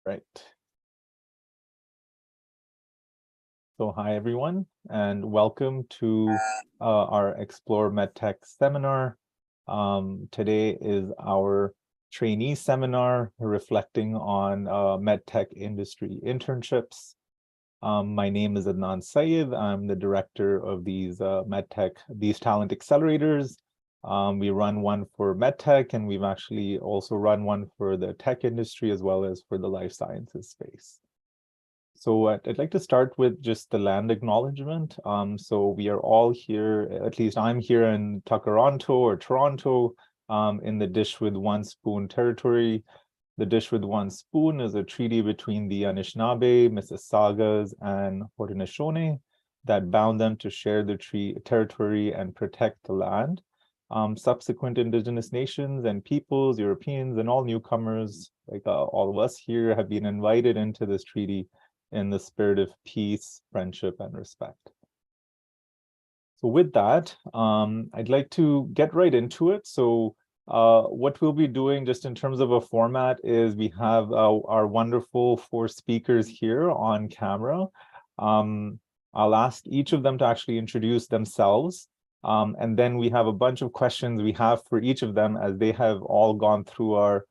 Right. So hi, everyone, and welcome to our Explore Medtech seminar. Today is our trainee seminar reflecting on medtech industry internships. My name is Adnan Syed. I'm the director of these these talent accelerators. We run one for medtech, and we've actually also run one for the tech industry as well as for the life sciences space. So I'd like to start with just the land acknowledgement. So we are all here, at least I'm here in Toronto or Toronto, in the Dish with One Spoon territory. The Dish with One Spoon is a treaty between the Anishinaabe, Mississaugas, and Haudenosaunee that bound them to share the territory and protect the land. Subsequent Indigenous nations and peoples, Europeans, and all newcomers, like all of us here, have been invited into this treaty in the spirit of peace, friendship, and respect. So with that, I'd like to get right into it. So what we'll be doing just in terms of a format is we have our wonderful 4 speakers here on camera. I'll ask each of them to actually introduce themselves. And then we have a bunch of questions we have for each of them as they have all gone through our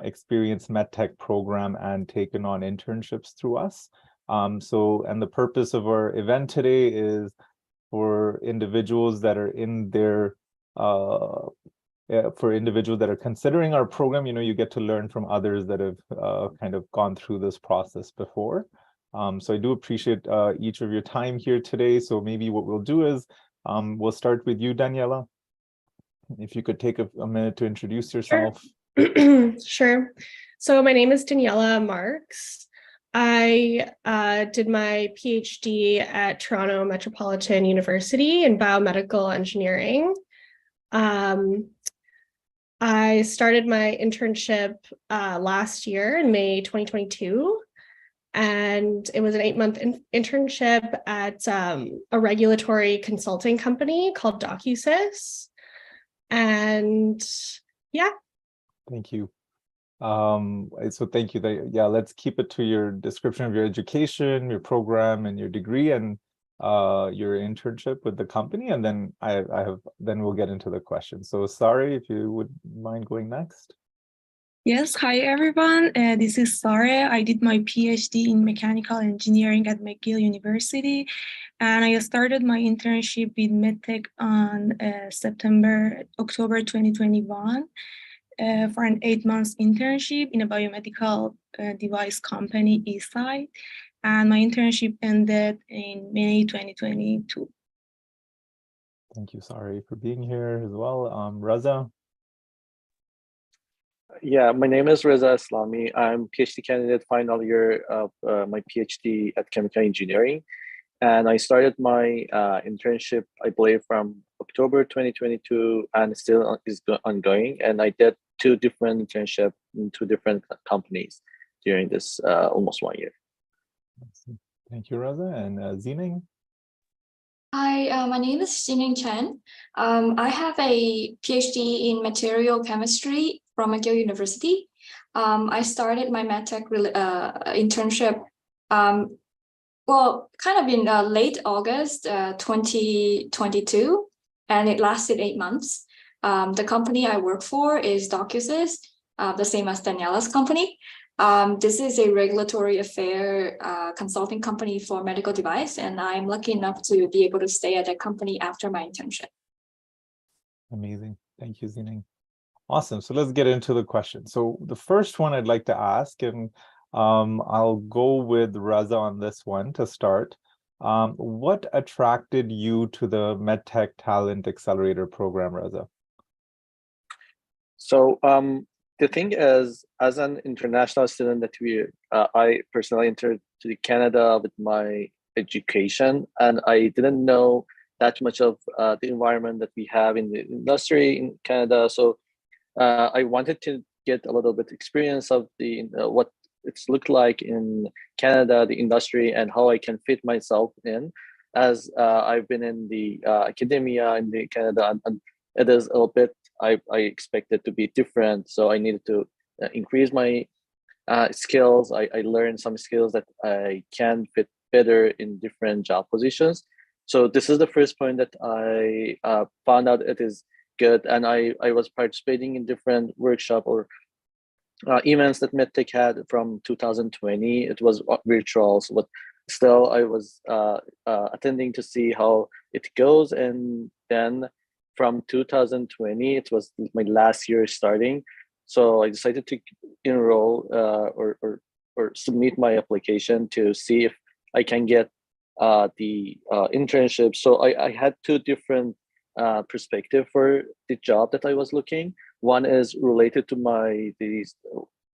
Experience MedTech program and taken on internships through us. And the purpose of our event today is for individuals that are in their, for individuals that are considering our program, you get to learn from others that have kind of gone through this process before. So I do appreciate each of your time here today. So maybe what we'll do is we'll start with you, Daniela. If you could take a minute to introduce yourself. Sure. Sure. So my name is Daniela Marks. I did my PhD at Toronto Metropolitan University in biomedical engineering. I started my internship last year in May 2022, and it was an 8-month internship at a regulatory consulting company called DocuSys. And yeah. Thank you. So thank you. Yeah, let's keep it to your description of your education, your program, and your degree, and your internship with the company, and then then we'll get into the questions. So sorry, if you would mind going next. Yes, hi everyone. This is Sara. I did my PhD in mechanical engineering at McGill University, and I started my internship with Medtech on October 2021 for an 8-month internship in a biomedical device company, Eastside, and my internship ended in May 2022. Thank you, Sari, for being here as well. Raza. Yeah, my name is Reza Islami. I'm PhD candidate final year of my PhD at chemical engineering. And I started my internship, I believe, from October 2022 and still is ongoing. And I did 2 different internships in 2 different companies during this almost 1 year. Thank you, Raza. And Zining. Hi, my name is Xining Chen. I have a PhD in material chemistry from McGill University. I started my medtech internship, kind of in late August 2022, and it lasted 8 months. The company I work for is DocuSys, the same as Daniela's company. This is a regulatory affair consulting company for medical device, and I'm lucky enough to be able to stay at that company after my internship. Amazing. Thank you, Zining. Awesome. So let's get into the question. So the first one I'd like to ask, and I'll go with Raza on this one to start. What attracted you to the MedTech Talent Accelerator program, Raza? So the thing is, as an international student that I personally entered to Canada with my education, and I didn't know that much of the environment that we have in the industry in Canada. So I wanted to get a little bit experience of what it's looked like in Canada, the industry, and how I can fit myself in, as I've been in the academia in the Canada, and it is a little bit, I expected to be different. So I needed to increase my skills. I learned some skills that I can fit better in different job positions. So this is the first point that I found out it is good. And I was participating in different workshop or events that Medtech had from 2020. It was virtual, so, but still I was attending to see how it goes. And then from 2020, it was my last year starting. So I decided to enroll or submit my application to see if I can get the internship. So I had two different perspective for the job that I was looking. One is related to the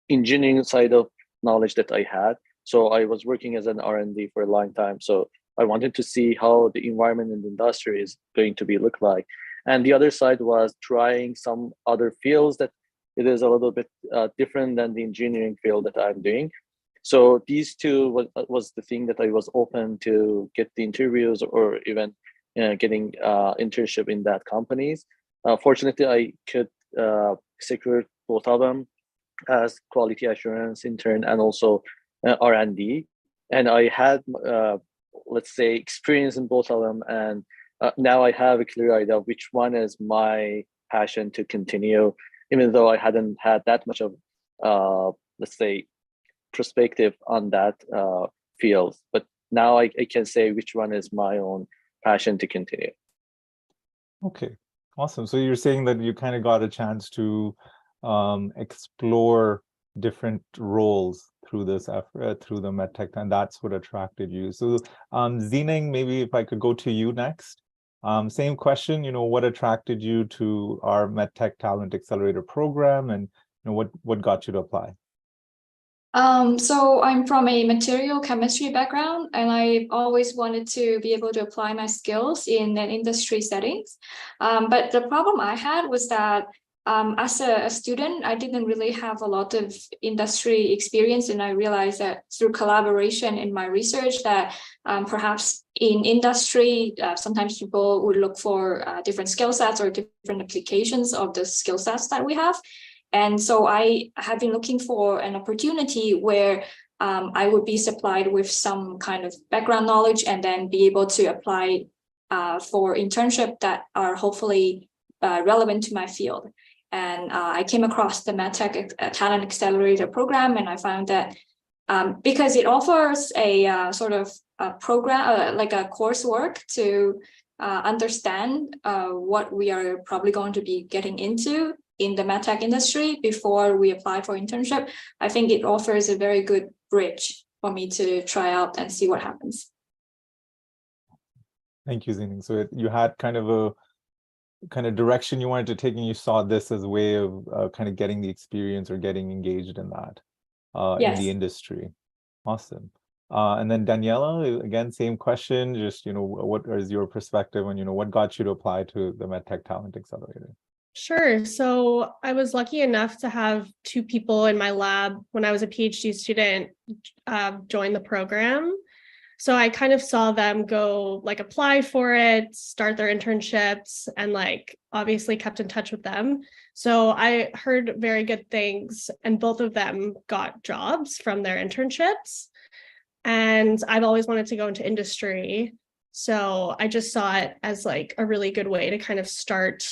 engineering side of knowledge that I had. So I was working as an R&D for a long time. So I wanted to see how the environment in the industry is going to be look like. And the other side was trying some other fields that it is a little bit different than the engineering field that I'm doing. So these two was the thing that I was open to get the interviews or even getting internship in that companies. Fortunately, I could secure both of them as quality assurance intern and also R&D. And I had, let's say, experience in both of them. And now I have a clear idea of which one is my passion to continue, even though I hadn't had that much of, let's say, perspective on that field. But now I can say which one is my own passion to continue. Okay, awesome. So you're saying that you kind of got a chance to explore different roles through this effort, through the Medtech, and that's what attracted you. So Zining, maybe if I could go to you next. Same question, what attracted you to our Medtech Talent Accelerator program, and what got you to apply? So I'm from a material chemistry background, and I always wanted to be able to apply my skills in an industry settings. But the problem I had was that as a student, I didn't really have a lot of industry experience, and I realized that through collaboration in my research that perhaps in industry, sometimes people would look for different skill sets or different applications of the skill sets that we have. And so I have been looking for an opportunity where I would be supplied with some kind of background knowledge and then be able to apply for internship that are hopefully relevant to my field. And I came across the Medtech Talent Accelerator program, and I found that because it offers a sort of a program, like a coursework to understand what we are probably going to be getting into in the medtech industry before we apply for internship. I think it offers a very good bridge for me to try out and see what happens. Thank you, Zining. So you had kind of a direction you wanted to take, and you saw this as a way of kind of getting the experience or getting engaged in that Yes. in the industry. Awesome. And then Daniela, again, same question, just, what is your perspective on, what got you to apply to the Medtech Talent Accelerator? Sure. So I was lucky enough to have two people in my lab when I was a PhD student join the program. So I kind of saw them go apply for it, start their internships, and obviously kept in touch with them. So I heard very good things, and both of them got jobs from their internships. And I've always wanted to go into industry. So I just saw it as a really good way to kind of start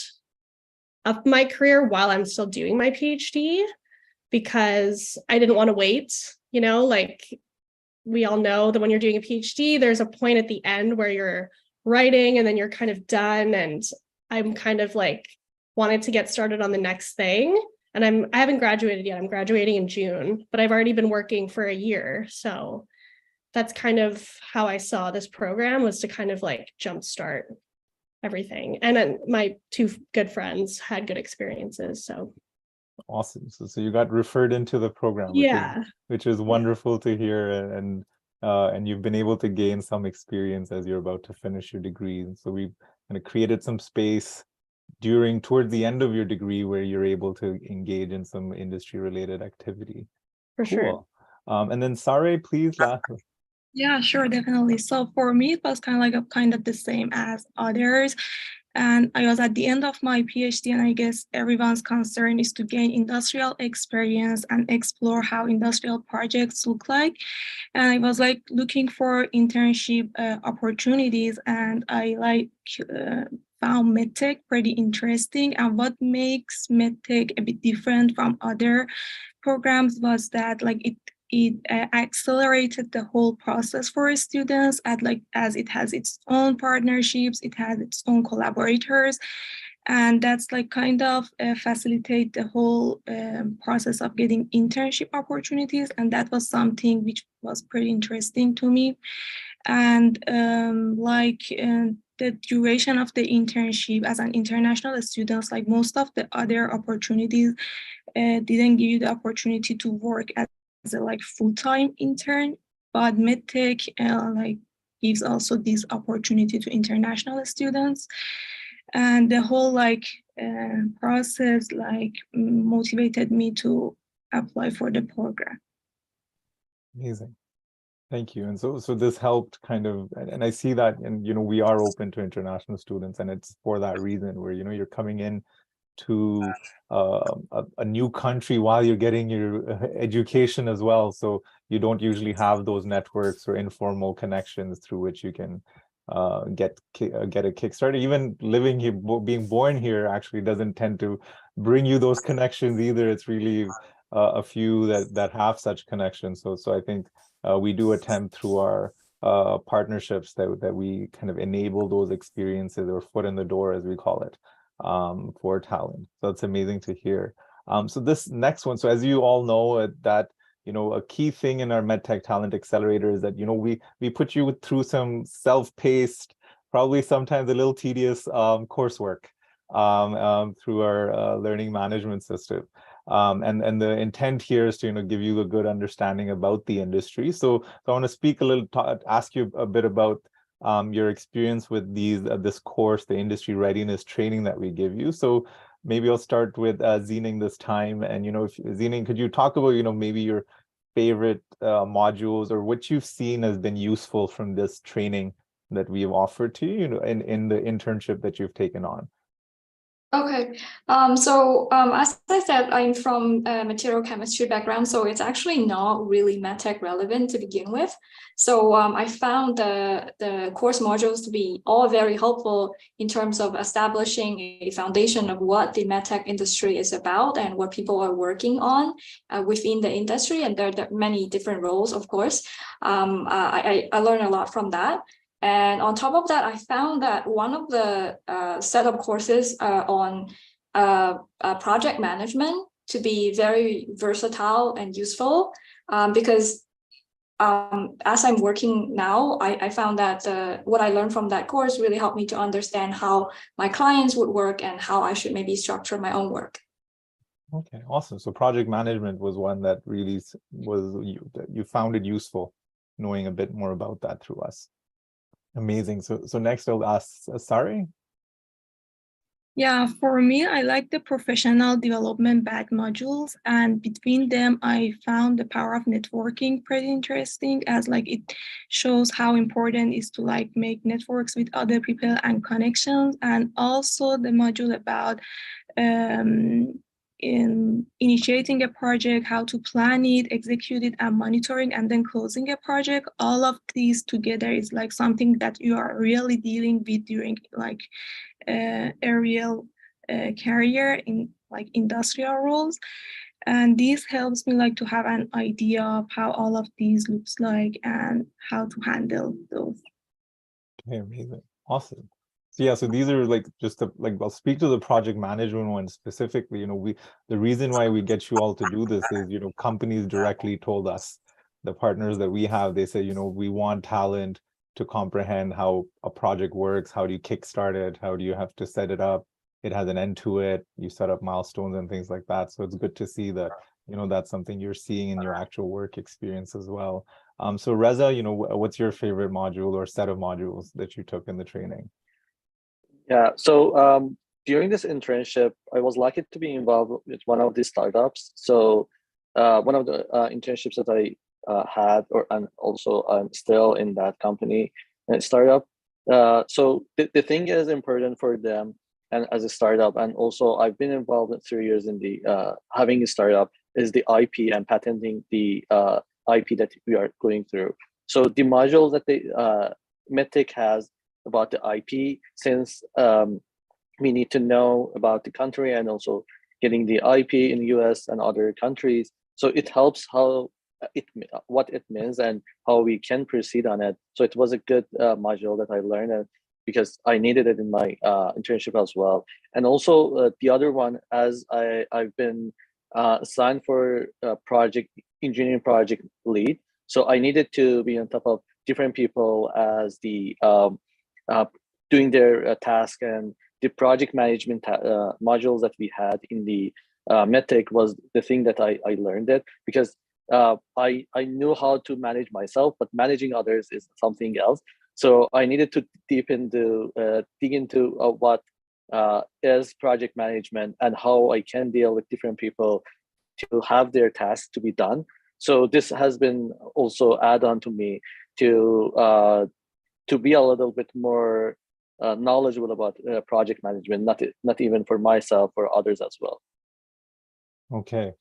up my career while I'm still doing my PhD, because I didn't want to wait. We all know that when you're doing a PhD, there's a point at the end where you're writing and then you're kind of done. And I'm kind of wanted to get started on the next thing. And I haven't graduated yet. I'm graduating in June, but I've already been working for a year. So that's kind of how I saw this program, was to kind of jumpstart everything. And then my two good friends had good experiences. So awesome. So you got referred into the program, which is wonderful to hear, and you've been able to gain some experience as you're about to finish your degree. And so we kind of created some space toward the end of your degree where you're able to engage in some industry related activity. For sure. And then Sare, please. Yeah, sure, definitely. So for me, it was kind of the same as others. And I was at the end of my PhD, and I guess everyone's concern is to gain industrial experience and explore how industrial projects look like. And I was like looking for internship opportunities, and I found Medtech pretty interesting. And what makes Medtech a bit different from other programs was that like it accelerated the whole process for students as it has its own partnerships, it has its own collaborators, and that's like kind of facilitate the whole process of getting internship opportunities. And that was something which was pretty interesting to me. And the duration of the internship as an international student, like most of the other opportunities didn't give you the opportunity to work as a like full-time intern, but Medtech gives also this opportunity to international students. And the whole process motivated me to apply for the program. Amazing. Thank you. And so this helped kind of, and I see that, and we are open to international students, and it's for that reason where you're coming in to a new country while you're getting your education as well. So you don't usually have those networks or informal connections through which you can get a kickstart. Even living here, being born here, actually doesn't tend to bring you those connections either. It's really a few that have such connections. So I think we do attempt through our partnerships that we kind of enable those experiences, or foot in the door, as we call it, for talent. So it's amazing to hear. So this next one, so as you all know, that a key thing in our MedTech Talent Accelerator is that we put you through some self-paced, probably sometimes a little tedious coursework through our learning management system. And the intent here is to give you a good understanding about the industry. So I want to speak a little, ask you a bit about your experience with this course, the industry readiness training that we give you. So maybe I'll start with Zining this time. And Zining, could you talk about maybe your favorite modules, or what you've seen has been useful from this training that we've offered to you, in the internship that you've taken on? Okay, as I said, I'm from a material chemistry background, so it's actually not really medtech relevant to begin with. So I found the course modules to be all very helpful in terms of establishing a foundation of what the medtech industry is about and what people are working on within the industry. And there are many different roles, of course. I learned a lot from that. And on top of that, I found that one of the setup courses on project management to be very versatile and useful, because as I'm working now, I found that what I learned from that course really helped me to understand how my clients would work and how I should maybe structure my own work. Okay, awesome. So project management was one that really you found it useful, knowing a bit more about that through us. Amazing. So next I'll ask Sari. Yeah, for me, I like the professional development back modules, and between them, I found the power of networking pretty interesting, as it shows how important it is to make networks with other people and connections. And also the module about in initiating a project, how to plan it, execute it, and monitoring, and then closing a project. All of these together is something that you are really dealing with during a real career in industrial roles. And this helps me to have an idea of how all of these looks like and how to handle those. Okay, amazing. Awesome. So yeah, so these are I'll speak to the project management one specifically. The reason why we get you all to do this is, companies directly told us, the partners that we have, they say, we want talent to comprehend how a project works. How do you kickstart it? How do you have to set it up? It has an end to it. You set up milestones and things like that. So it's good to see that, that's something you're seeing in your actual work experience as well. So Reza, what's your favorite module or set of modules that you took in the training? Yeah, so during this internship, I was lucky to be involved with one of these startups. So one of the internships that I had, and also I'm still in that company startup, So the thing is important for them and as a startup, and also I've been involved in 3 years in the having a startup, is the IP and patenting the IP that we are going through. So the modules that the Medtech has about the IP, since we need to know about the country and also getting the IP in the US and other countries. So it helps how what it means and how we can proceed on it. So it was a good module that I learned because I needed it in my internship as well. And also the other one, as I've been assigned for engineering project lead. So I needed to be on top of different people as the doing their task, and the project management modules that we had in the Medtech was the thing that I learned it, because I knew how to manage myself, but managing others is something else. So I needed to dig into what is project management and how I can deal with different people to have their tasks to be done. So this has been also add on to me to be a little bit more knowledgeable about project management, not even for myself, for others as well. Okay,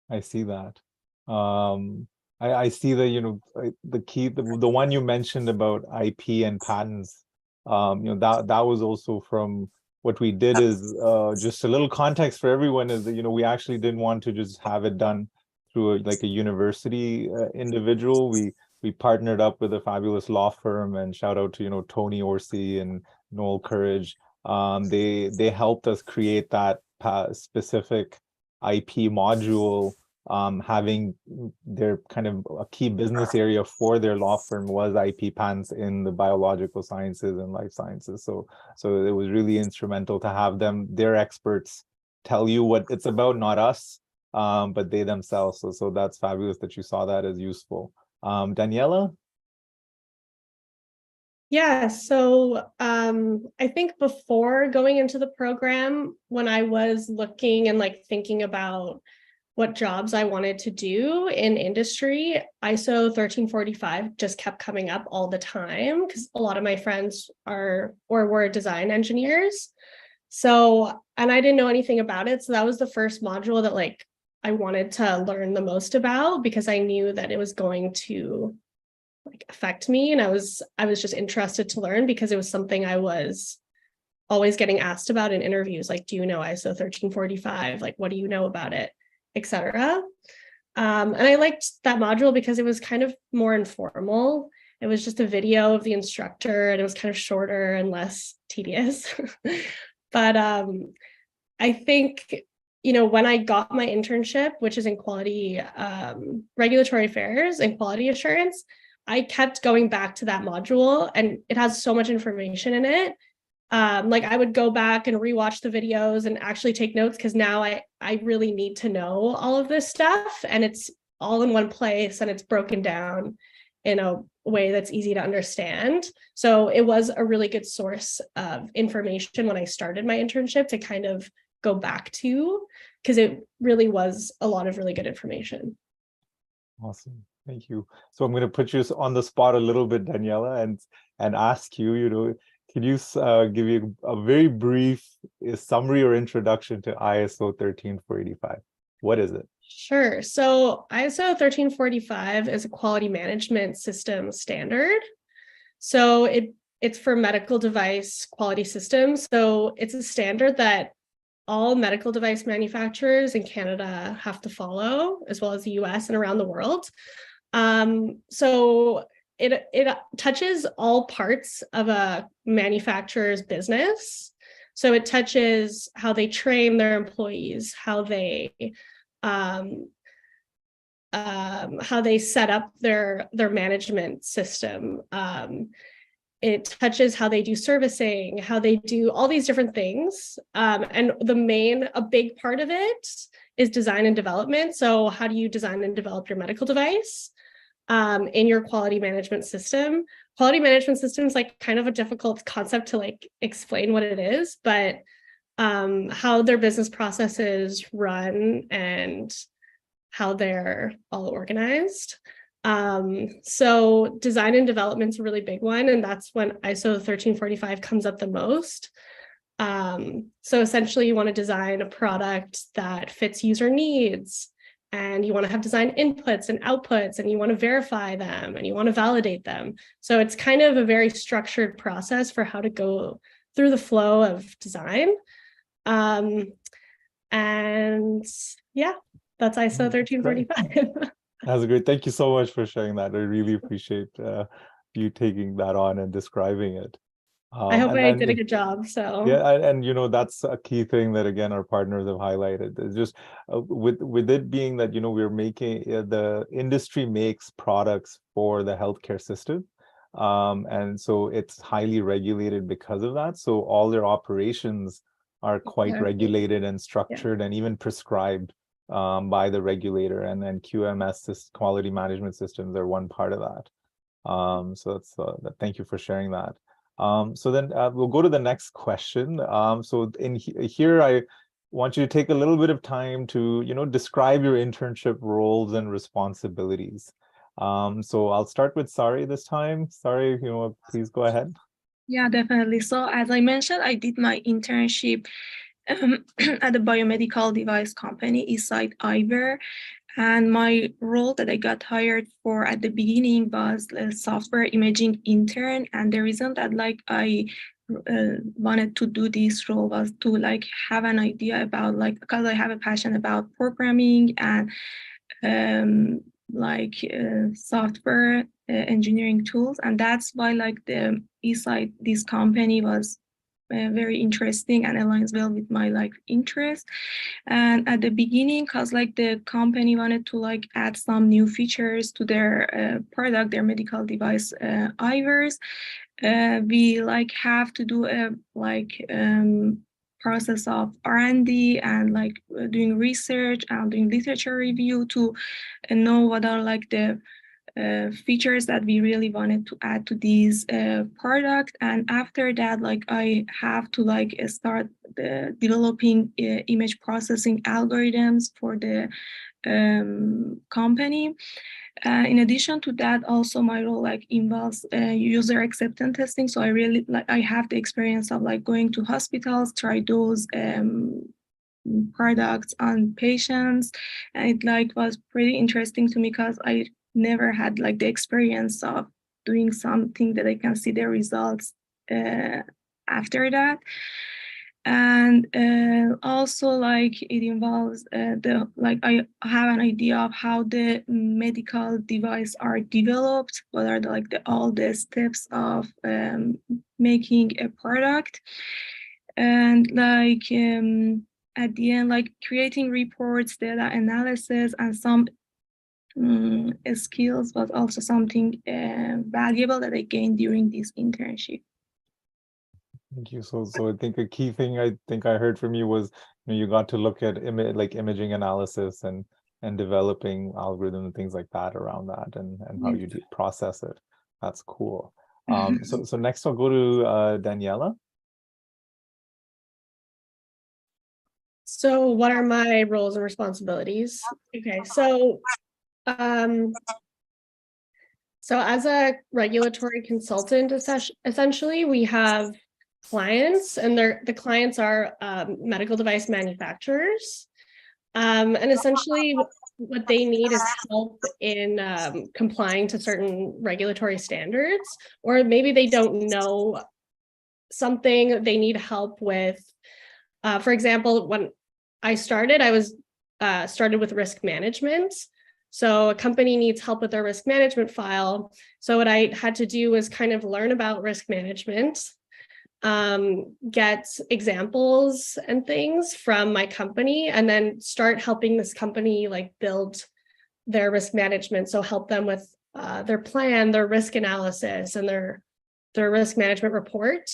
I see that. I see that, the key, the one you mentioned about IP and patents, that was also from what we did. Is just a little context for everyone, is that, we actually didn't want to just have it done through a university individual. We partnered up with a fabulous law firm, and shout out to, Tony Orsi and Noel Courage. They helped us create that specific IP module. Having their kind of a key business area for their law firm was IP patents in the biological sciences and life sciences. So it was really instrumental to have their experts tell you what it's about, not us, but they themselves. So that's fabulous that you saw that as useful. Daniela? Yeah, so I think before going into the program, when I was looking and thinking about what jobs I wanted to do in industry, ISO 13485 just kept coming up all the time, because a lot of my friends were design engineers. So, and I didn't know anything about it. So that was the first module that I wanted to learn the most about, because I knew that it was going to affect me. And I was just interested to learn, because it was something I was always getting asked about in interviews. Do you know ISO 13485? What do you know about it? Etc. And I liked that module because it was kind of more informal. It was just a video of the instructor, and it was kind of shorter and less tedious. But I think, when I got my internship, which is in quality regulatory affairs and quality assurance, I kept going back to that module, and it has so much information in it. I would go back and rewatch the videos and actually take notes, because now I really need to know all of this stuff, and it's all in one place, and it's broken down in a way that's easy to understand. So it was a really good source of information when I started my internship to kind of go back to, because it really was a lot of really good information. Awesome. Thank you. So I'm going to put you on the spot a little bit, Daniela, and ask you, can you give you a very brief summary or introduction to ISO 13485? What is it? Sure. So ISO 13485 is a quality management system standard. So it's for medical device quality systems. So it's a standard that all medical device manufacturers in Canada have to follow, as well as the US and around the world. So it touches all parts of a manufacturer's business. So it touches how they train their employees, how they set up their management system. It touches how they do servicing, how they do all these different things. And a big part of it is design and development. So how do you design and develop your medical device in your quality management system? Quality management system is kind of a difficult concept to explain what it is, but how their business processes run and how they're all organized. So design and development's a really big one, and that's when ISO 1345 comes up the most. So essentially you want to design a product that fits user needs, and you want to have design inputs and outputs, and you want to verify them, and you want to validate them. So it's kind of a very structured process for how to go through the flow of design. And yeah, that's ISO 1345. That's great. Thank you so much for sharing that. I really appreciate you taking that on and describing it. I hope I did a good job. So yeah, and you know, that's a key thing that again our partners have highlighted. It's just with it being that, you know, we're making the industry makes products for the healthcare system, and so it's highly regulated because of that. So all their operations are quite regulated and structured, and even prescribed by the regulator. And then QMS, this quality management systems, are one part of that. So that's thank you for sharing that. So then we'll go to the next question. So in here, I want you to take a little bit of time to, you know, describe your internship roles and responsibilities. So I'll start with Sari this time. Sari, you know, please go ahead. Yeah, definitely. So as I mentioned, I did my internship at the biomedical device company, Eastside Eyewear. And my role that I got hired for at the beginning was a software imaging intern. And the reason that like I wanted to do this role was to like have an idea about like, because I have a passion about programming and software engineering tools. And that's why like the Eastside, this company was very interesting and aligns well with my like interest. And at the beginning, because like the company wanted to like add some new features to their product, their medical device eyewears, we like have to do a process of R&D and like doing research and doing literature review to know what are like the features that we really wanted to add to these product. And after that, like I have to like start developing image processing algorithms for the company. In addition to that, also my role like involves user acceptance testing. So I really like I have the experience of like going to hospitals, try those products on patients, and it like was pretty interesting to me because I never had like the experience of doing something that I can see the results after that. And also like it involves I have an idea of how the medical device are developed, what are all the steps of making a product, and at the end, like creating reports, data analysis, and some skills was also something valuable that I gained during this internship. Thank you. So I think a key thing I think I heard from you was, you know, you got to look at imaging analysis and developing algorithms and things like that around that, and how you process it. That's cool. So next I'll go to Daniela. So what are my roles and responsibilities? Okay, so as a regulatory consultant, essentially we have clients, and the clients are medical device manufacturers, and essentially what they need is help in complying to certain regulatory standards, or maybe they don't know something they need help with. For example, when I started, I was started with risk management. So a company needs help with their risk management file. So what I had to do was kind of learn about risk management, get examples and things from my company, and then start helping this company like build their risk management. So help them with their plan, their risk analysis, and their risk management report.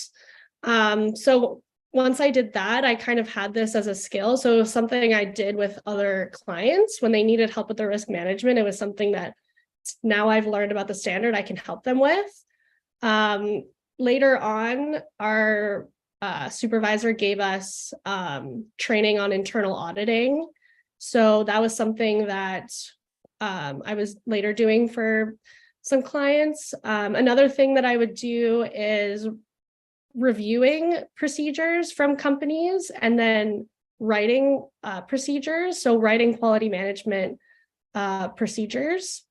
So once I did that, I kind of had this as a skill. So it was something I did with other clients when they needed help with their risk management. It was something that now I've learned about the standard I can help them with. Later on, our supervisor gave us training on internal auditing. So that was something that I was later doing for some clients. Another thing that I would do is reviewing procedures from companies and then writing procedures. So writing quality management procedures.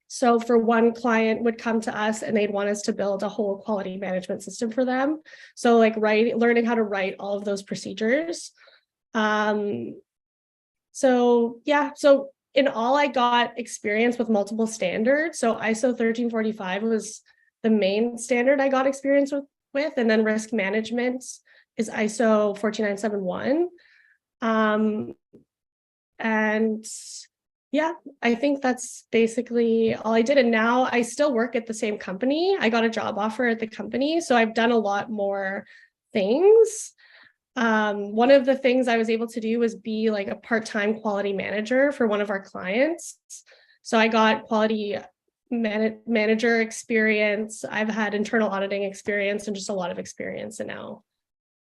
So for one client would come to us and they'd want us to build a whole quality management system for them. So like learning how to write all of those procedures. So yeah, so in all, I got experience with multiple standards. So ISO 13485 was the main standard I got experience with, and then risk management is ISO 14971. And yeah, I think that's basically all I did. And now I still work at the same company. I got a job offer at the company, so I've done a lot more things. One of the things I was able to do was be like a part-time quality manager for one of our clients. So I got quality manager experience. I've had internal auditing experience and just a lot of experience. And now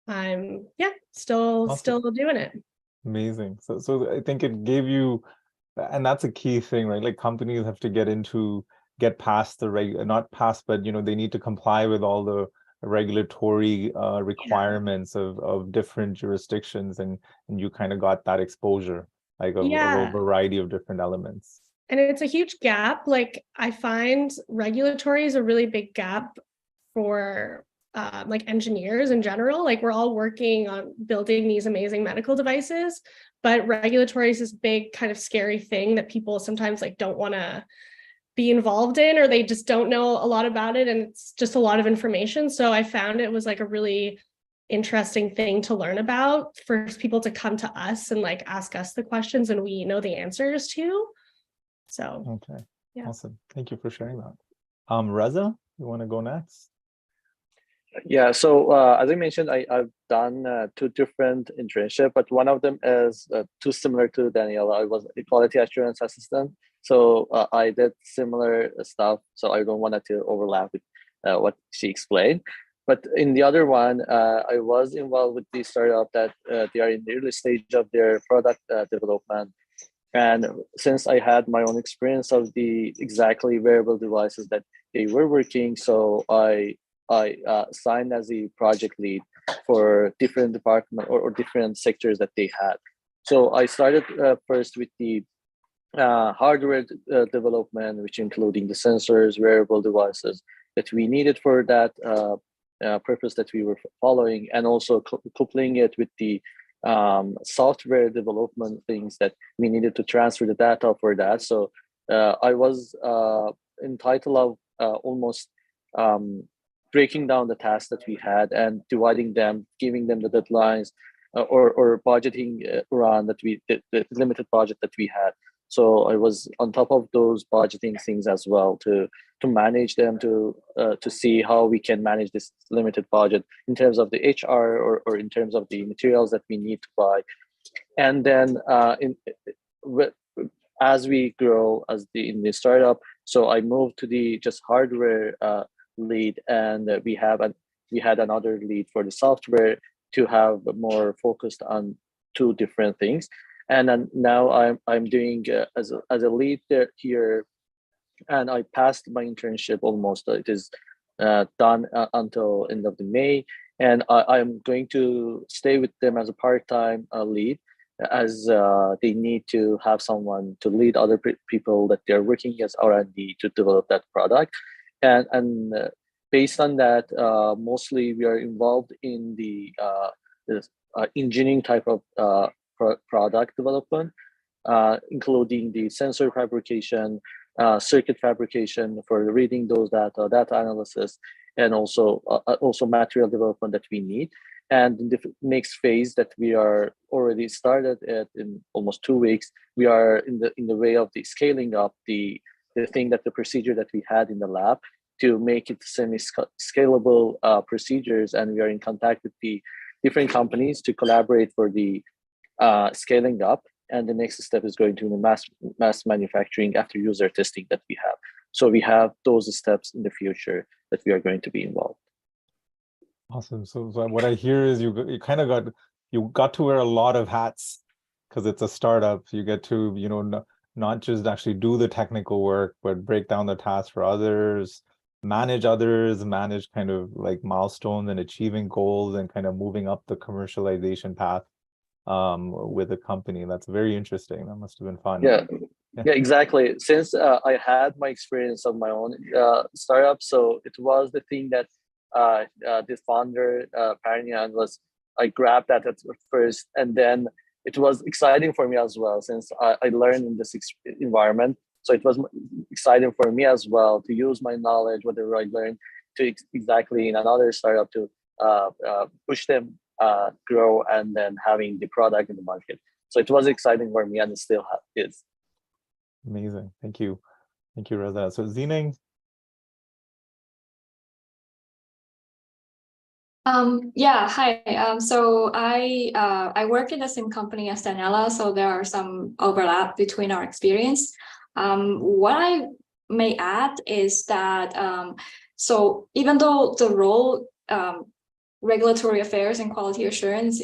I'm still doing it. Amazing. So I think it gave you, and that's a key thing, right? Like companies have to get past the not past, but they need to comply with all the regulatory requirements of different jurisdictions, and you kind of got that exposure, like of a variety of different elements. And it's a huge gap. Like I find regulatory is a really big gap for like engineers in general. Like we're all working on building these amazing medical devices, but regulatory is this big kind of scary thing that people sometimes like don't want to be involved in, or they just don't know a lot about it, and it's just a lot of information. So I found it was like a really interesting thing to learn about for people to come to us and like ask us the questions and we know the answers to. So okay, awesome. Thank you for sharing that. Reza, you want to go next? Yeah, so as I mentioned, I've done 2 different internships, but one of them is too similar to Daniela. I was a quality assurance assistant. So I did similar stuff. So I don't want it to overlap with what she explained. But in the other one, I was involved with the startup that they are in the early stage of their product development. And since I had my own experience of the exactly wearable devices that they were working, so I signed as a project lead for different departments or different sectors that they had. So I started first with the hardware development, which including the sensors, wearable devices that we needed for that purpose that we were following, and also coupling it with the software development things that we needed to transfer the data for that. So I was entitled of almost breaking down the tasks that we had and dividing them, giving them the deadlines or budgeting around that the limited budget that we had. So I was on top of those budgeting things as well to manage them, to see how we can manage this limited budget in terms of the HR or in terms of the materials that we need to buy. And then as we grow in the startup, so I moved to the just hardware lead, and we had another lead for the software to have more focused on 2 different things. And then now I'm doing as a lead here, and I passed my internship almost. It is done until end of the May, and I'm going to stay with them as a part-time lead, as they need to have someone to lead other people that they're working as R&D to develop that product. And based on that, mostly we are involved in the engineering type of product development, including the sensor fabrication, circuit fabrication for reading those data analysis, and also material development that we need. And in the next phase that we are already started at in almost 2 weeks, we are in the way of the scaling up the procedure that we had in the lab to make it semi-scalable procedures, and we are in contact with the different companies to collaborate for the scaling up. And the next step is going to be mass manufacturing after user testing that we have. So we have those steps in the future that we are going to be involved. Awesome. So what I hear is you kind of got to wear a lot of hats, because it's a startup. You get to not just actually do the technical work, but break down the tasks for others, manage kind of like milestones and achieving goals and kind of moving up the commercialization path with a company. That's very interesting. That must have been fun. Yeah, exactly. Since I had my experience of my own startup, so it was the thing that the founder, Parinian, I grabbed that at first, and then it was exciting for me as well, since I learned in this environment. So it was exciting for me as well to use my knowledge, whatever I learned, to exactly in another startup to push them grow and then having the product in the market. So it was exciting for me, and it still is. Amazing. Thank you, Reza. So Zining. Yeah, hi. So I work in the same company as Daniela, so there are some overlap between our experience. What I may add is that so even though the role regulatory affairs and quality assurance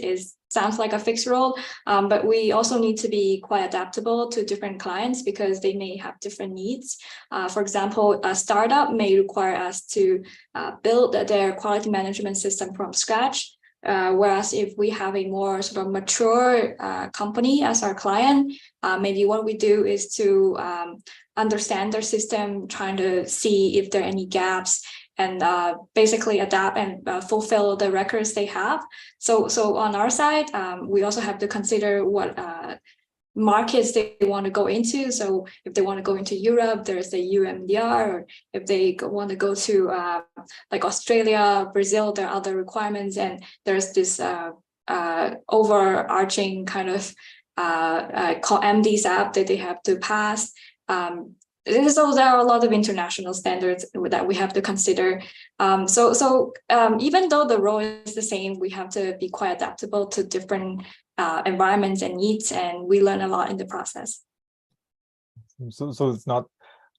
sounds like a fixed role, but we also need to be quite adaptable to different clients because they may have different needs. For example, a startup may require us to build their quality management system from scratch. Whereas if we have a more sort of mature company as our client, maybe what we do is to understand their system, trying to see if there are any gaps, and basically adapt and fulfill the records they have. So on our side, we also have to consider what markets they want to go into. So if they want to go into Europe, there's the UMDR, or if they want to go to like Australia, Brazil, there are other requirements, and there's this overarching kind of called MDSAP that they have to pass. So there are a lot of international standards that we have to consider. So even though the role is the same, we have to be quite adaptable to different environments and needs, and we learn a lot in the process. So it's not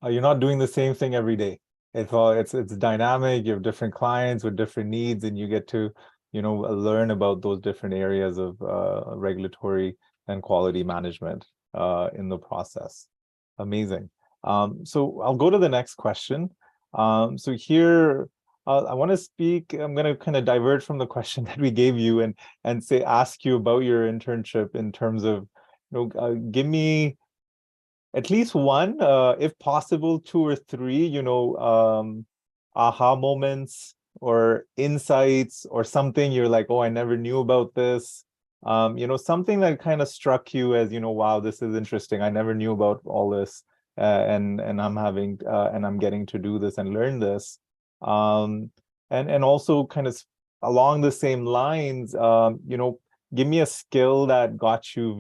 you're not doing the same thing every day. It's dynamic. You have different clients with different needs, and you get to learn about those different areas of regulatory and quality management in the process. Amazing. So I'll go to the next question. So here, I want to speak. I'm going to kind of divert from the question that we gave you and ask you about your internship in terms of, give me at least one, if possible, two or three, aha moments or insights or something you're like, oh, I never knew about this. Something that kind of struck you as, wow, this is interesting. I never knew about all this. And I'm getting to do this and learn this, and also kind of along the same lines, give me a skill that got you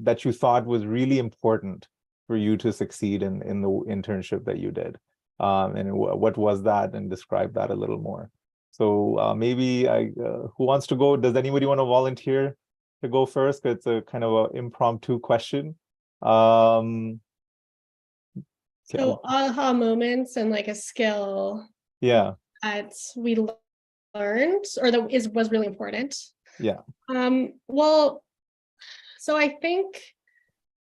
that you thought was really important for you to succeed in the internship that you did, and what was that, and describe that a little more. So maybe who wants to go? Does anybody want to volunteer to go first? It's a kind of an impromptu question. So aha moments and like a skill that we learned or that was really important. Yeah. Well, so I think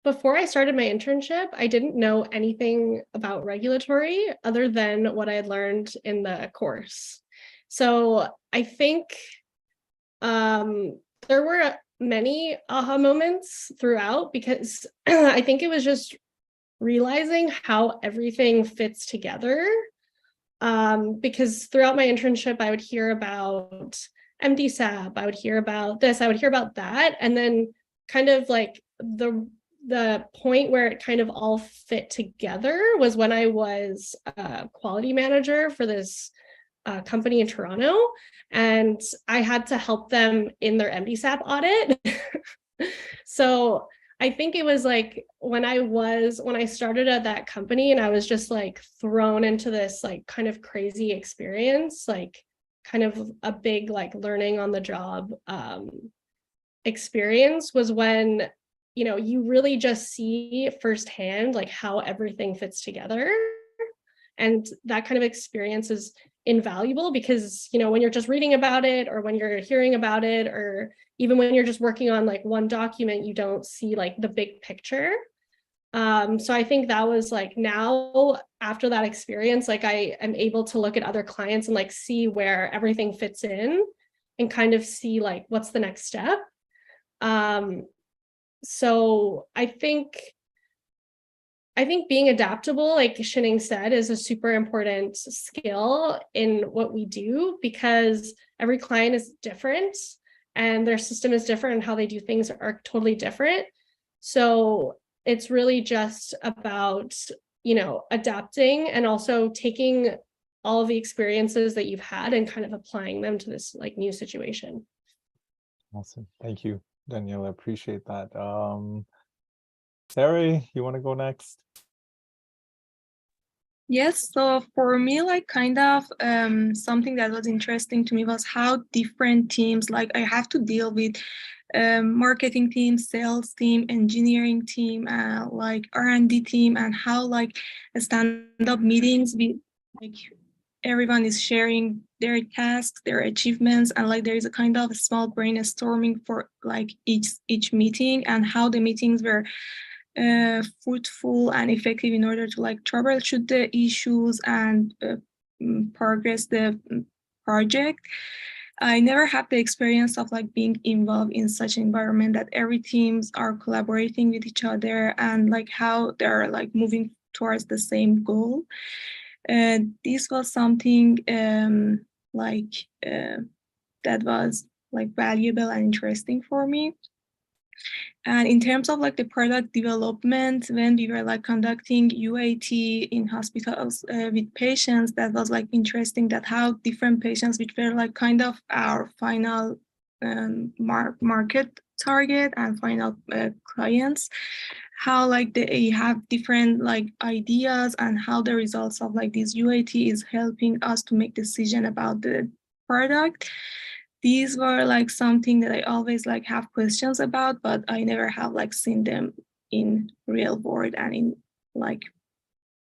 before I started my internship, I didn't know anything about regulatory other than what I had learned in the course. So I think there were many aha moments throughout, because I think it was just realizing how everything fits together. Because throughout my internship, I would hear about MDSAP, I would hear about this, I would hear about that. And then kind of like the point where it kind of all fit together was when I was a quality manager for this company in Toronto, and I had to help them in their MDSAP audit. So I think it was like when I started at that company, and I was just like thrown into this like kind of crazy experience, like kind of a big like learning on the job experience, was when you really just see firsthand like how everything fits together. And that kind of experience is invaluable because, when you're just reading about it, or when you're hearing about it, or even when you're just working on like one document, you don't see like the big picture. So I think that was like, now after that experience, like I am able to look at other clients and like see where everything fits in and kind of see like what's the next step. So I think being adaptable, like Shining said, is a super important skill in what we do, because every client is different and their system is different and how they do things are totally different. So it's really just about, adapting and also taking all of the experiences that you've had and kind of applying them to this like new situation. Awesome. Thank you, Daniela. I appreciate that. Sarah, you want to go next? Yes, so for me, like kind of something that was interesting to me was how different teams, like I have to deal with marketing team, sales team, engineering team, like R&D team, and how like stand-up meetings with like everyone is sharing their tasks, their achievements, and like there is a kind of a small brainstorming for like each meeting, and how the meetings were fruitful and effective in order to like troubleshoot the issues and progress the project. I never had the experience of like being involved in such an environment that every teams are collaborating with each other and like how they're like moving towards the same goal. This was something that was like valuable and interesting for me. And in terms of like the product development, when we were like conducting UAT in hospitals with patients, that was like interesting, that how different patients, which were like kind of our final market target and final clients, how like they have different like ideas, and how the results of like this UAT is helping us to make decision about the product. These were like something that I always like have questions about, but I never have like seen them in real world and in like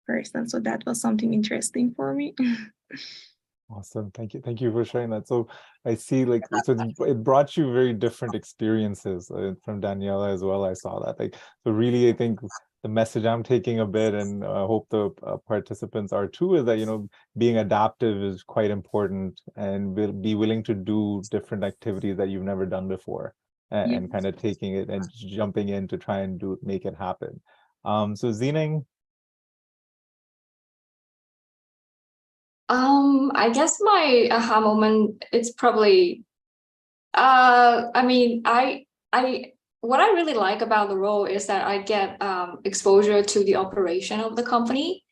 person. So that was something interesting for me. Awesome. Thank you. Thank you for sharing that. So I see like, so it brought you very different experiences from Daniela as well. I saw that. Like, so really, I think the message I'm taking a bit, and I hope the participants are too, is that, being adaptive is quite important, and be willing to do different activities that you've never done before, and kind of taking it and jumping in to try and make it happen. So Zining. I guess my aha moment, it's probably, I mean, what I really like about the role is that I get exposure to the operation of the company.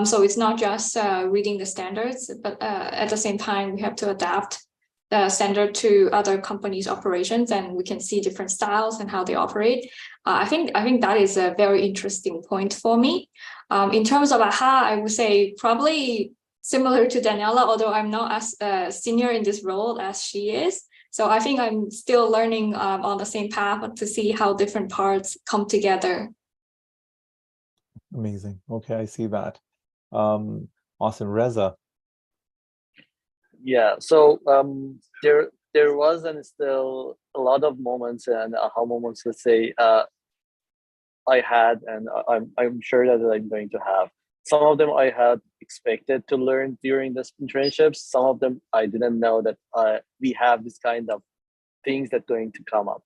So it's not just reading the standards, but at the same time, we have to adapt the standard to other companies' operations, and we can see different styles and how they operate. I think that is a very interesting point for me. In terms of aha, I would say probably similar to Daniela, although I'm not as senior in this role as she is. So I think I'm still learning on the same path to see how different parts come together. Amazing. Okay, I see that. Awesome. Reza. Yeah, so there was and still a lot of moments and aha moments, let's say, I had, and I'm sure that I'm going to have. Some of them I had expected to learn during this internships. Some of them I didn't know that we have this kind of things that going to come up.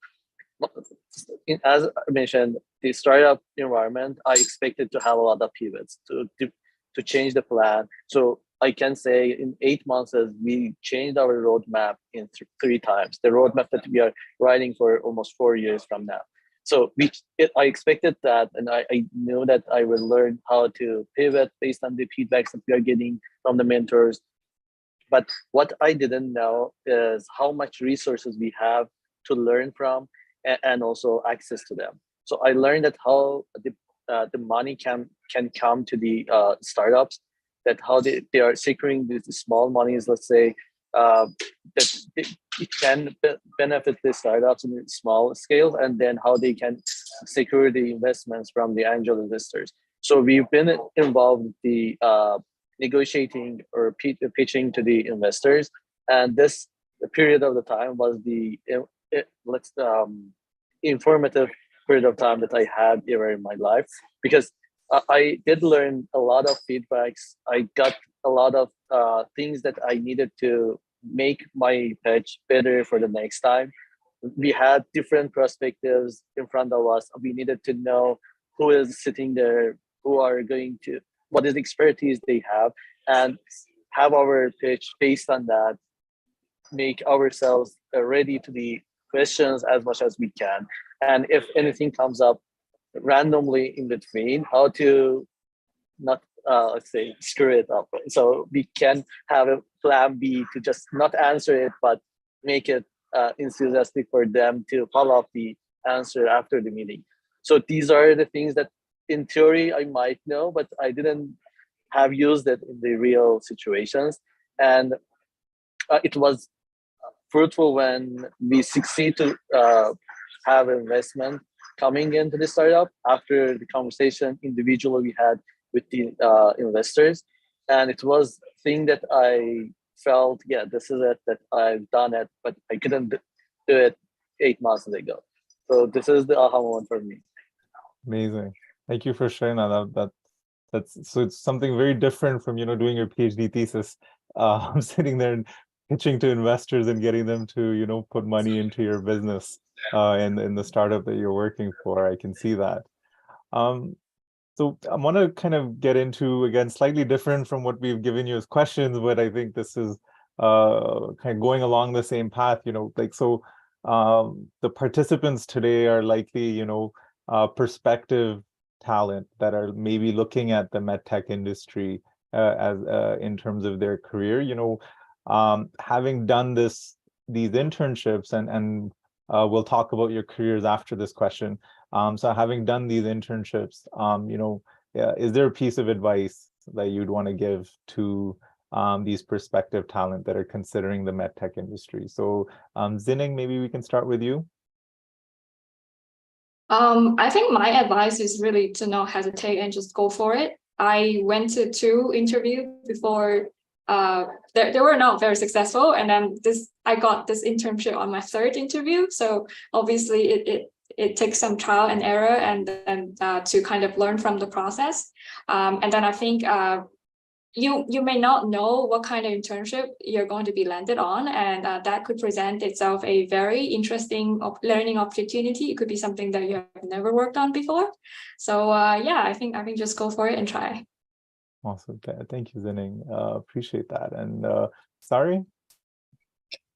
As I mentioned, the startup environment, I expected to have a lot of pivots to change the plan. So I can say in 8 months, as we changed our roadmap in 3 times, the roadmap that we are writing for almost 4 years from now. So I expected that, and I knew that I will learn how to pivot based on the feedbacks that we are getting from the mentors. But what I didn't know is how much resources we have to learn from, and also access to them. So I learned that how the money can come to the startups, that how they are securing these small monies, let's say, that it can benefit the startups in a small scale, and then how they can secure the investments from the angel investors. So we've been involved with the negotiating or pitching to the investors, and this period of the time was the informative period of time that I had ever in my life, because I did learn a lot of feedbacks. I got a lot of things that I needed to make my pitch better for the next time. We had different perspectives in front of us. We needed to know who is sitting there, who are going to, what is the expertise they have, and have our pitch based on that, make ourselves ready to the questions as much as we can. And if anything comes up randomly in between, how to not, let's say, screw it up. So we can have a plan B to just not answer it, but make it enthusiastic for them to follow up the answer after the meeting. So these are the things that in theory I might know, but I didn't have used it in the real situations. And it was fruitful when we succeed to have investment coming into the startup after the conversation individually we had with the investors. And it was a thing that I felt, yeah, this is it, that I've done it, but I couldn't do it 8 months ago. So this is the aha moment for me. Amazing. Thank you for sharing that. That's so it's something very different from, doing your PhD thesis, sitting there and pitching to investors and getting them to, put money into your business in the startup that you're working for. I can see that. So I want to kind of get into, again, slightly different from what we've given you as questions, but I think this is kind of going along the same path, the participants today are likely, prospective talent that are maybe looking at the medtech industry as in terms of their career, having done these internships, and we'll talk about your careers after this question. So having done these internships, is there a piece of advice that you'd want to give to these prospective talent that are considering the medtech industry? So Zining, maybe we can start with you. I think my advice is really to not hesitate and just go for it. I went to 2 interviews before. They were not very successful, and then I got this internship on my 3rd interview. So obviously it takes some trial and error and then to kind of learn from the process. And then I think you may not know what kind of internship you're going to be landed on, and that could present itself a very interesting learning opportunity. It could be something that you have never worked on before. So yeah, I think just go for it and try. Awesome. Thank you, Zining. Appreciate that. And Sari?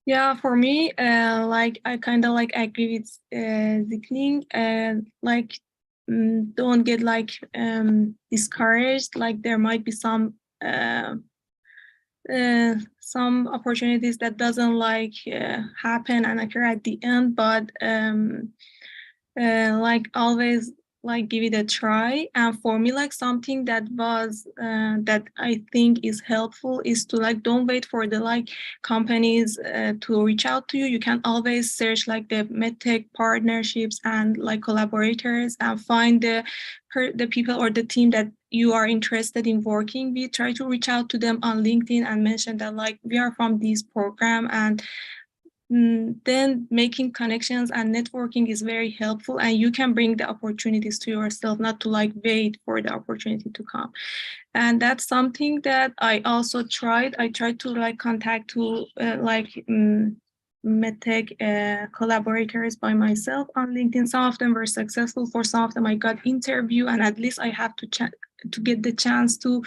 Yeah, for me, I kind of agree with Zining, and don't get discouraged. There might be some opportunities that doesn't happen and occur at the end, but always give it a try. And for me, something that was that I think is helpful is to don't wait for the companies to reach out to you. You can always search the medtech partnerships and collaborators, and find the people or the team that you are interested in working with. Try to reach out to them on LinkedIn and mention that we are from this program, and then making connections and networking is very helpful, and you can bring the opportunities to yourself, not to wait for the opportunity to come. And that's something that I also tried. I tried to contact to medtech collaborators by myself on LinkedIn. Some of them were successful. For some of them, I got interview, and at least I have to get the chance to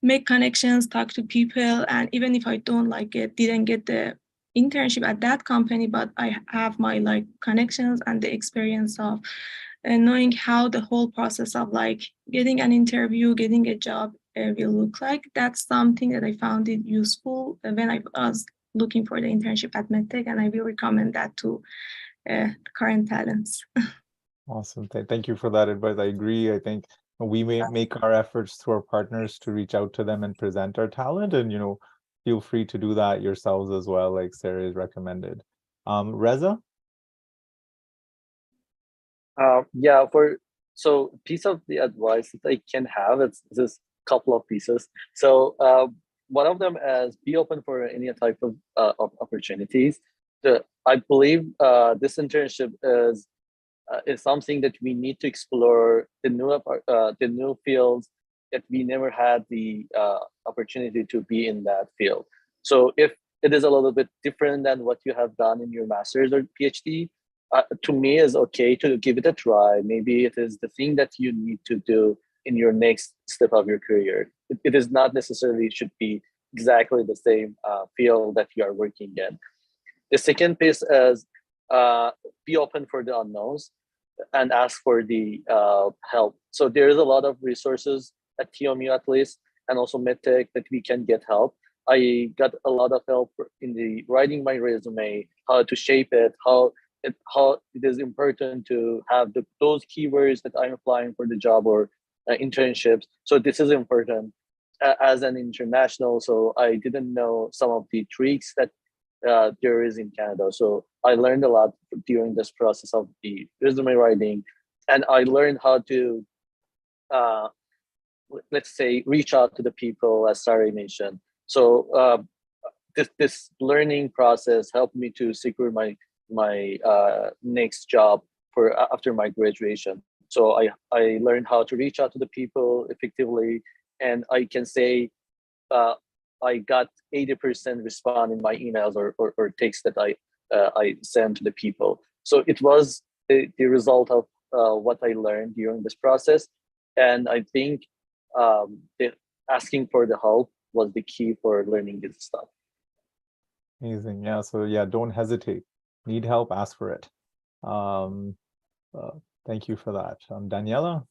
make connections, talk to people. And even if I don't didn't get the internship at that company, but I have my connections and the experience of knowing how the whole process of getting an interview, getting a job will look like. That's something that I found it useful when I was looking for the internship at Medtech, and I will recommend that to current talents. Awesome. Thank you for that advice. I agree. I think we may make our efforts through our partners to reach out to them and present our talent, and feel free to do that yourselves as well, like Sarah is recommended. Reza? Yeah, so piece of the advice that I can have, it's this couple of pieces. So one of them is be open for any type of opportunities. I believe this internship is is something that we need to explore the new fields that we never had the opportunity to be in that field. So if it is a little bit different than what you have done in your master's or PhD, to me is okay to give it a try. Maybe it is the thing that you need to do in your next step of your career. It is not necessarily should be exactly the same field that you are working in. The second piece is be open for the unknowns and ask for the help. So there is a lot of resources at TMU at least, and also Medtech that we can get help. I got a lot of help in the writing my resume, how to shape it, how it is important to have those keywords that I'm applying for the job or internships. So this is important as an international. So I didn't know some of the tricks that there is in Canada. So I learned a lot during this process of the resume writing, and I learned how to, let's say, reach out to the people, as Sari mentioned. So this learning process helped me to secure my next job for after my graduation. So I learned how to reach out to the people effectively, and I can say I got 80% respond in my emails or texts that I sent to the people. So it was the result of what I learned during this process, and I think asking for the help was the key for learning this stuff. Amazing. Yeah. So yeah, don't hesitate. Need help, ask for it. Thank you for that. Daniela?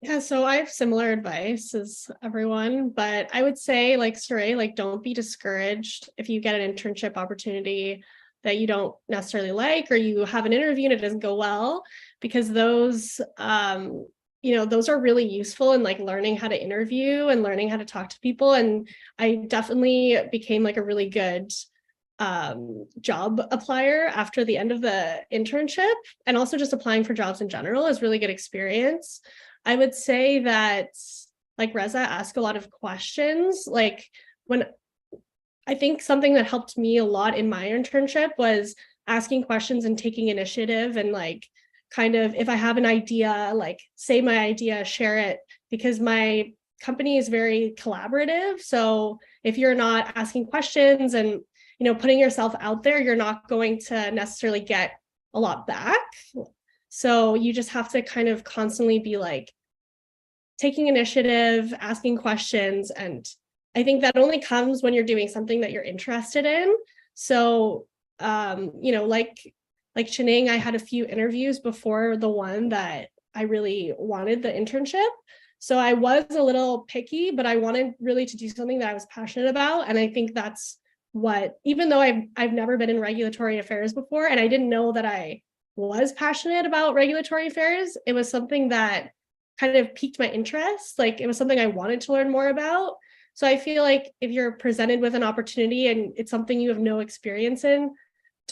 Yeah, so I have similar advice as everyone, but I would say, like Saray, like don't be discouraged if you get an internship opportunity that you don't necessarily like, or you have an interview and it doesn't go well, because those those are really useful in like learning how to interview and learning how to talk to people. And I definitely became like a really good job applier after the end of the internship, and also just applying for jobs in general is really good experience. I would say that, like Reza, ask a lot of questions. Like when I think something that helped me a lot in my internship was asking questions and taking initiative, and like kind of, if I have an idea, like say my idea, share it, because my company is very collaborative. So if you're not asking questions and putting yourself out there, you're not going to necessarily get a lot back. So you just have to kind of constantly be like taking initiative, asking questions. And I think that only comes when you're doing something that you're interested in. So, like Chinning, I had a few interviews before the one that I really wanted, the internship. So I was a little picky, but I wanted really to do something that I was passionate about. And I think that's what, even though I've never been in regulatory affairs before, and I didn't know that I was passionate about regulatory affairs, it was something that kind of piqued my interest. Like it was something I wanted to learn more about. So I feel like if you're presented with an opportunity and it's something you have no experience in,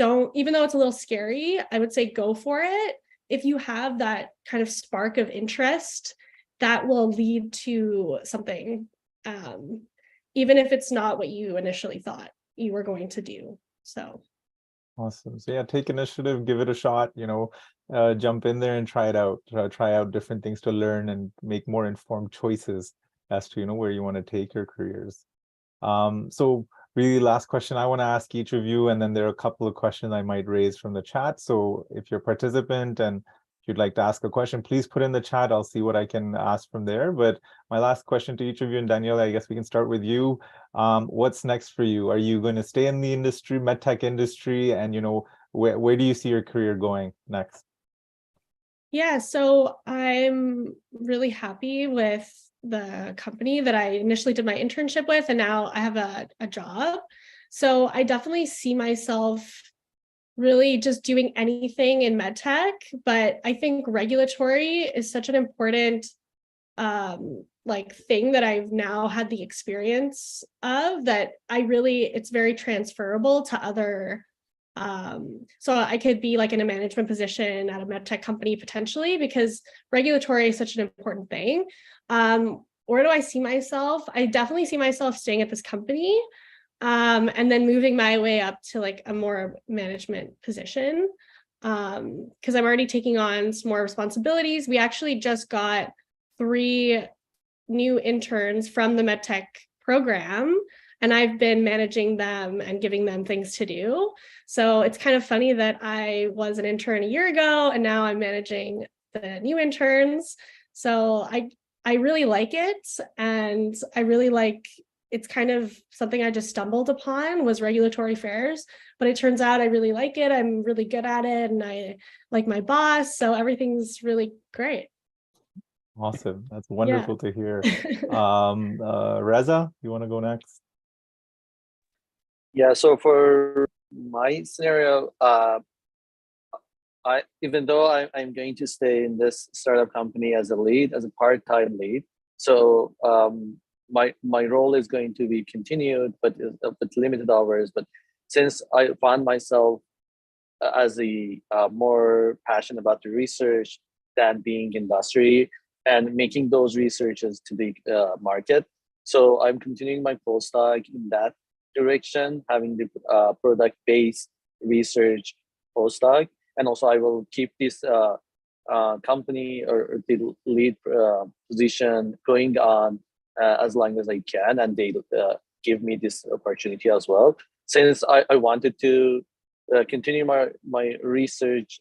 even though it's a little scary, I would say go for it. If you have that kind of spark of interest, that will lead to something, even if it's not what you initially thought you were going to do. So awesome. So yeah, take initiative, give it a shot, jump in there and try it out, try out different things to learn and make more informed choices as to, where you want to take your careers. So really last question I want to ask each of you, and then there are a couple of questions I might raise from the chat. So if you're a participant and if you'd like to ask a question, please put in the chat. I'll see what I can ask from there. But my last question to each of you, and Daniela, I guess we can start with you. What's next for you? Are you going to stay in the industry, medtech industry? And, where do you see your career going next? Yeah, so I'm really happy with the company that I initially did my internship with, and now I have a job. So I definitely see myself really just doing anything in medtech, but I think regulatory is such an important thing that I've now had the experience of, that it's very transferable to other. So I could be like in a management position at a medtech company potentially, because regulatory is such an important thing. Where do I see myself? I definitely see myself staying at this company, and then moving my way up to like a more management position. because I'm already taking on some more responsibilities. We actually just got 3 new interns from the Medtech program, and I've been managing them and giving them things to do. So it's kind of funny that I was an intern a year ago and now I'm managing the new interns. So I really like it, and I really like, it's kind of something I just stumbled upon was regulatory affairs, but it turns out I really like it. I'm really good at it, and I like my boss. So everything's really great. Awesome. That's wonderful to hear. Yeah. Reza, you want to go next? Yeah, so for my scenario, even though I'm going to stay in this startup company as a lead, as a part-time lead, so my role is going to be continued, but with limited hours. But since I found myself as a more passionate about the research than being industry and making those researches to the market, so I'm continuing my postdoc in that direction, having the product-based research postdoc. And also I will keep this company or the lead position going on as long as I can, and they give me this opportunity as well. Since I wanted to continue my research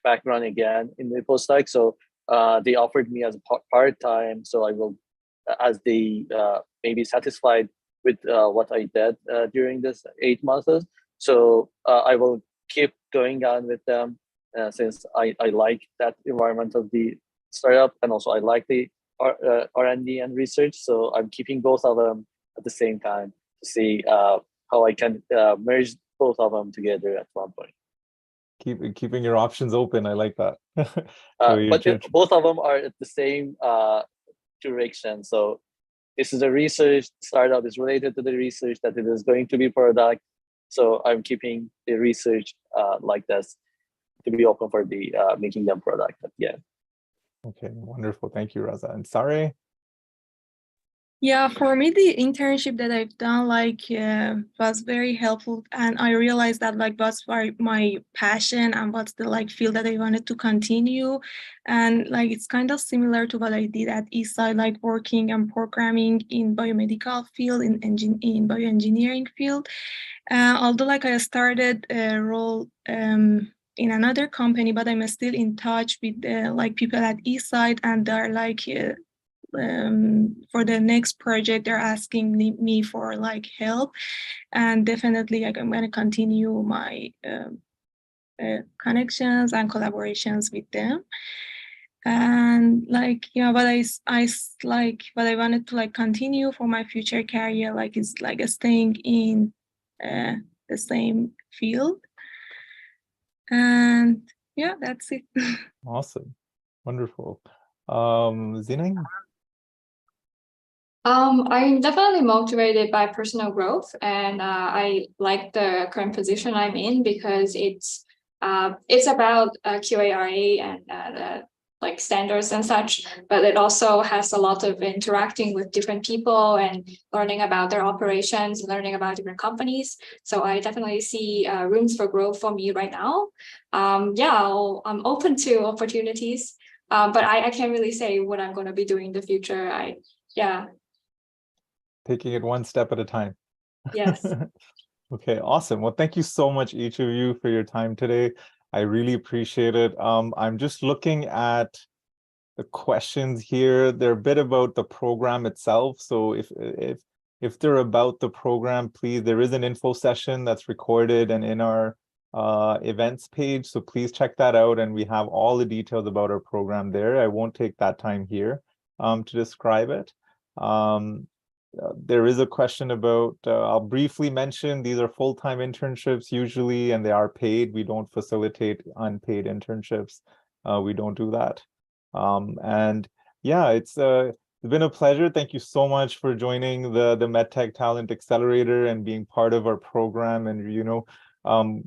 background again in the postdoc, so they offered me as a part-time, so I will, as they may be satisfied with what I did during this 8 months. So I will keep going on with them since I like that environment of the startup, and also I like the R&D and research. So I'm keeping both of them at the same time to see how I can merge both of them together at one point. Keeping your options open. I like that. But both of them are at the same direction. So this is a research startup is related to the research that it is going to be product. So I'm keeping the research like this to be open for the making them product at the end. Okay, wonderful. Thank you, Raza. And Sare? Yeah, for me, the internship that I've done was very helpful, and I realized that was my passion and what's the field that I wanted to continue. And it's kind of similar to what I did at Eastside, working and programming in biomedical field, in bioengineering field. Although I started a role in another company, but I'm still in touch with people at Eastside, and they're for the next project they're asking me for help, and definitely I'm going to continue my connections and collaborations with them. And what I wanted to continue for my future career is staying in the same field. And yeah, that's it. Awesome. Wonderful. Zineng? I'm definitely motivated by personal growth, and I like the current position I'm in because it's about QARA and standards and such, but it also has a lot of interacting with different people and learning about their operations, learning about different companies. So I definitely see rooms for growth for me right now. I'm open to opportunities, but I can't really say what I'm going to be doing in the future. Taking it one step at a time. Yes. Okay, awesome. Well, thank you so much, each of you, for your time today. I really appreciate it. I'm just looking at the questions here. They're a bit about the program itself. So if they're about the program, please, there is an info session that's recorded and in our events page. So please check that out. And we have all the details about our program there. I won't take that time here to describe it. There is a question about, I'll briefly mention, these are full-time internships usually, and they are paid. We don't facilitate unpaid internships. We don't do that. And yeah, it's been a pleasure. Thank you so much for joining the Medtech Talent Accelerator and being part of our program. And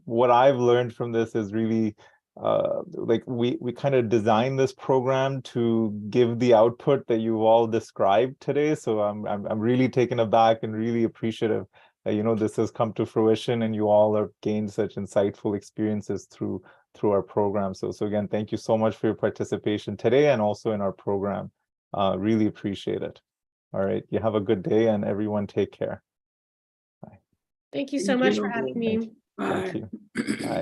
what I've learned from this is really we kind of designed this program to give the output that you've all described today. So I'm really taken aback and really appreciative this has come to fruition, and you all have gained such insightful experiences through our program. So again, thank you so much for your participation today and also in our program. Really appreciate it. All right, you have a good day, and everyone take care. Thank you so much for having me. Thank you. Bye.